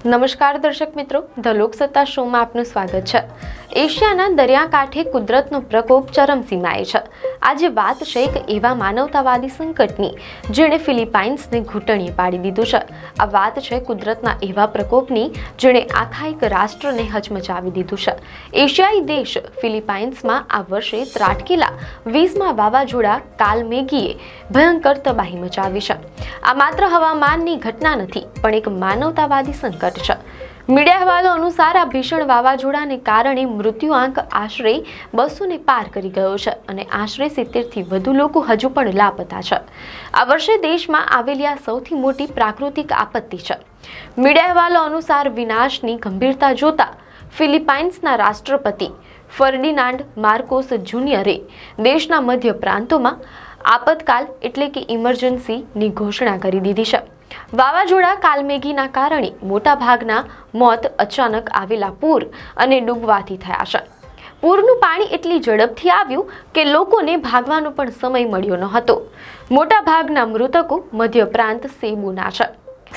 નમસ્કાર દર્શક મિત્રો, ધ લોકસત્તા શોમાં આપનું સ્વાગત છે। એશિયાના દરિયાકાંઠે કુદરતનો પ્રકોપ ચરમસીમાએ છે। આજે વાત છે એક એવા માનવતાવાદી સંકટની જેણે ફિલિપાઇન્સને ઘૂંટણીએ પાડી દીધું છે। આ વાત છે કુદરતના એવા પ્રકોપની જેણે આખા એક રાષ્ટ્રને હચમચાવી દીધું છે। એશિયાઈ દેશ ફિલિપાઇન્સમાં આ વર્ષે ત્રાટકેલા 20મા વાવાઝોડા કાલમેગીએ ભયંકર તબાહી મચાવી છે। આ માત્ર હવામાનની ઘટના નથી, પણ એક માનવતાવાદી સંકટ છે। મીડિયા અહેવાલો અનુસાર આ ભીષણ વાવાઝોડાને કારણે મૃત્યુઆંક આશરે 200 ને પાર કરી ગયો છે અને આશરે 70થી વધુ લોકો હજુ પણ લાપતા છે। આ વર્ષે દેશમાં આવેલી આ સૌથી મોટી પ્રાકૃતિક આપત્તિ છે। મીડિયા અહેવાલો અનુસાર વિનાશની ગંભીરતા જોતા ફિલિપાઇન્સના રાષ્ટ્રપતિ ફર્ડિનાન્ડ માર્કોસ જુનિયરે દેશના મધ્ય પ્રાંતોમાં આપતકાલ એટલે કે ઇમરજન્સીની ઘોષણા કરી દીધી છે। વાવાઝોડા કાલમેગીના કારણે મોટાભાગના મોત અચાનક આવેલા પૂર અને ડૂબવાથી થયા છે। પૂરનું પાણી એટલી ઝડપથી આવ્યું કે લોકોને ભાગવાનો પણ સમય મળ્યો ન હતો। મોટાભાગના મૃતકો મધ્ય પ્રાંત સેબુના છે।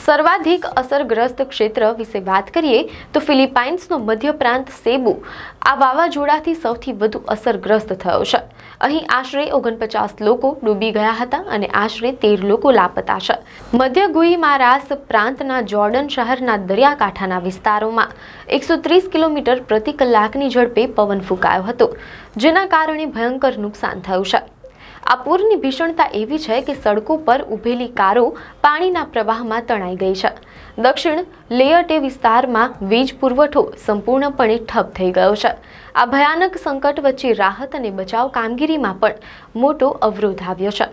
સર્વાધિક અસરગ્રસ્ત ક્ષેત્ર વિશે વાત કરીએ તો ફિલિપાઇન્સનો મધ્ય પ્રાંત સેબુ આ વાવાઝોડાથી સૌથી વધુ અસરગ્રસ્ત થયો છે। અહીં આશરે 49 લોકો ડૂબી ગયા હતા અને આશરે 13 લોકો લાપતા છે। મધ્ય ગુઈમારાસ પ્રાંતના જોર્ડન શહેરના દરિયાકાંઠાના વિસ્તારોમાં 130 કિલોમીટર પ્રતિ કલાકની ઝડપે પવન ફૂંકાયો હતો, જેના કારણે ભયંકર નુકસાન થયું છે। આ પૂરની ભીષણતા એવી છે કે સડકો પર ઊભેલી કારો પાણીના પ્રવાહમાં તણાઈ ગઈ છે। દક્ષિણ લેયટે વિસ્તારમાં વીજ પુરવઠો સંપૂર્ણપણે ઠપ થઈ ગયો છે। આ ભયાનક સંકટ વચ્ચે રાહત અને બચાવ કામગીરીમાં પણ મોટો અવરોધ આવ્યો છે।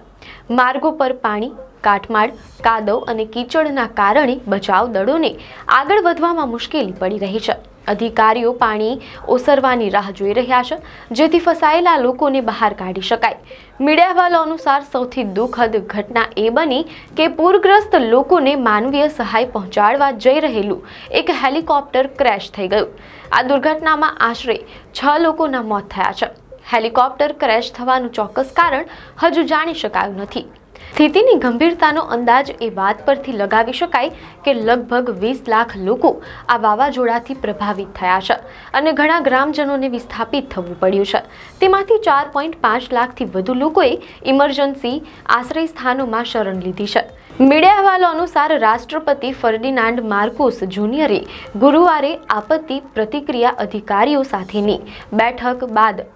માર્ગો પર પાણી, કાટમાળ, કાદવ અને કીચડના કારણે બચાવ દળોને આગળ વધવામાં મુશ્કેલી પડી રહી છે। અધિકારીઓ પાણી ઓસરવાની રાહ જોઈ રહ્યા છે, જેથી ફસાયેલા લોકોને બહાર કાઢી શકાય। મીડિયા અહેવાલો અનુસાર સૌથી દુઃખદ ઘટના એ બની કે પૂરગ્રસ્ત લોકોને માનવીય સહાય પહોંચાડવા જઈ રહેલું એક હેલિકોપ્ટર ક્રેશ થઈ ગયું। આ દુર્ઘટનામાં આશરે 6 લોકોના મોત થયા છે। હેલિકોપ્ટર ક્રેશ થવાનું ચોક્કસ કારણ હજુ જાણી શકાયું નથી। સ્થિતિની ગંભીરતાનો અંદાજ એ વાત પરથી લગાવી શકાય કે લગભગ 20 લાખ લોકો આ વાવાઝોડાથી પ્રભાવિત થયા છે અને ઘણા ગ્રામજનોને વિસ્થાપિત થવું પડ્યું છે। તેમાંથી 4.5 લાખથી વધુ લોકોએ ઇમરજન્સી આશ્રય સ્થાનોમાં શરણ લીધી છે। મીડિયા અહેવાલો અનુસાર રાષ્ટ્રપતિ ફર્ડિનાન્ડ માર્કોસ જુનિયરે ગુરુવારે આપત્તિ પ્રતિક્રિયા અધિકારીઓ સાથેની બેઠક બાદ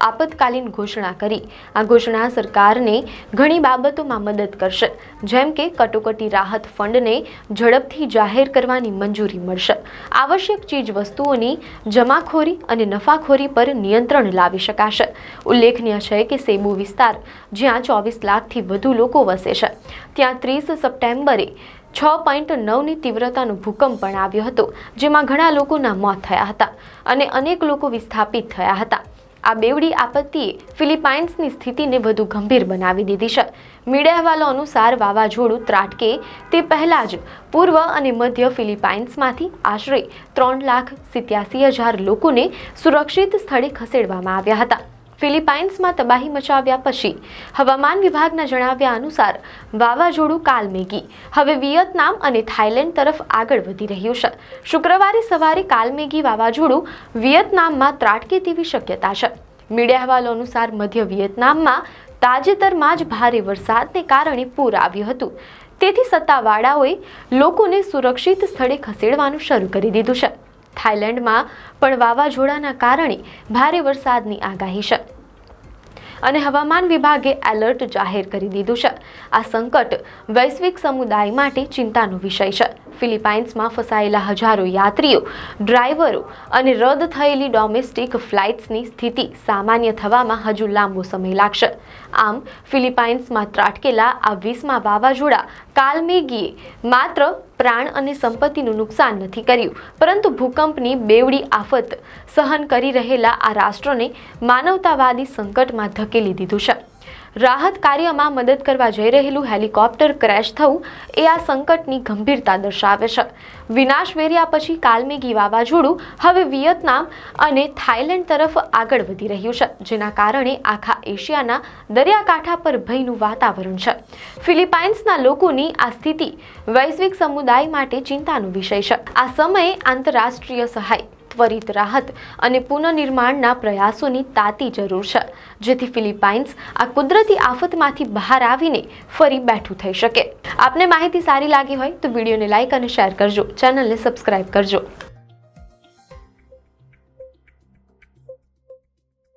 આપતકાલીન ઘોષણા કરી। આ ઘોષણા સરકારને ઘણી બાબતોમાં મદદ કરશે, જેમ કે કટોકટી રાહત ફંડને ઝડપથી જાહેર કરવાની મંજૂરી મળશે, આવશ્યક ચીજ વસ્તુઓની જમાખોરી અને નફાખોરી પર નિયંત્રણ લાવી શકાશે। ઉલ્લેખનીય છે કે સેબુ વિસ્તાર, જ્યાં 24 લાખથી વધુ લોકો વસે છે, ત્યાં 30 સપ્ટેમ્બરે 6.9ની તીવ્રતાનો ભૂકંપ પણ આવ્યો હતો, જેમાં ઘણા લોકોના મોત થયા હતા અને અનેક લોકો વિસ્થાપિત થયા હતા। આ બેવડી આપત્તિએ ફિલિપાઇન્સની સ્થિતિને વધુ ગંભીર બનાવી દીધી છે। મીડિયા અહેવાલો અનુસાર વાવાઝોડું ત્રાટકે તે પહેલાં જ પૂર્વ અને મધ્ય ફિલિપાઇન્સમાંથી આશરે 3,87,000 લોકોને સુરક્ષિત સ્થળે ખસેડવામાં આવ્યા હતા। ફિલિપાઇન્સમાં તબાહી મચાવ્યા પછી હવામાન વિભાગના જણાવ્યા અનુસાર વાવાઝોડું કાલમેગી હવે વિયેતનામ અને થાઇલેન્ડ તરફ આગળ વધી રહ્યું છે। શુક્રવારે સવારે કાલમેગી વાવાઝોડું વિયેતનામમાં ત્રાટકે તેવી શક્યતા છે। મીડિયા અહેવાલો અનુસાર મધ્ય વિયેતનામમાં તાજેતરમાં જ ભારે વરસાદને કારણે પૂર આવ્યું હતું, તેથી સત્તાવાળાઓએ લોકોને સુરક્ષિત સ્થળે ખસેડવાનું શરૂ કરી દીધું છે। થાઇલેન્ડમાં પણ વાવાઝોડાના કારણે ભારે વરસાદની આગાહી છે અને હવામાન વિભાગે એલર્ટ જાહેર કરી દીધું છે। આ સંકટ વૈશ્વિક સમુદાય માટે ચિંતાનો વિષય છે। ફિલિપાઇન્સમાં ફસાયેલા હજારો યાત્રીઓ, ડ્રાઈવરો અને રદ થયેલી ડોમેસ્ટિક ફ્લાઇટ્સની સ્થિતિ સામાન્ય થવામાં હજુ લાંબો સમય લાગશે। આમ ફિલિપાઇન્સમાં ત્રાટકેલા આ 20મા વાવાઝોડા કાલમેગીએ માત્ર પ્રાણ અને સંપત્તિનું નુકસાન નથી કર્યું, પરંતુ ભૂકંપની બેવડી આફત સહન કરી રહેલા આ રાષ્ટ્રને માનવતાવાદી સંકટમાં ધકેલી દીધું છે। રાહત કાર્યમાં મદદ કરવા જઈ રહેલું હેલિકોપ્ટર ક્રેશ થવું એ આ સંકટની ગંભીરતા દર્શાવે છે. વિનાશ વેર્યા પછી કાલમેઘી વાવાઝોડું હવે વિયેતનામ અને થાઇલેન્ડ તરફ આગળ વધી રહ્યું છે, જેના કારણે આખા એશિયાના દરિયાકાંઠા પર ભયનું વાતાવરણ છે. ફિલિપાઇન્સના લોકોની આ સ્થિતિ વૈશ્વિક સમુદાય માટે ચિંતાનો વિષય છે. આ સમયે આંતરરાષ્ટ્રીય સહાય, ત્વરિત રાહત અને પુનઃનિર્માણના પ્રયાસોની તાતી જરૂર છે, જેથી ફિલિપાઇન્સ આ કુદરતી આફતમાંથી બહાર આવીને ફરી બેઠું થઈ શકે. આપને માહિતી સારી લાગી હોય તો વિડીયોને લાઇક અને શેર કરજો, ચેનલને સબસ્ક્રાઇબ કરજો.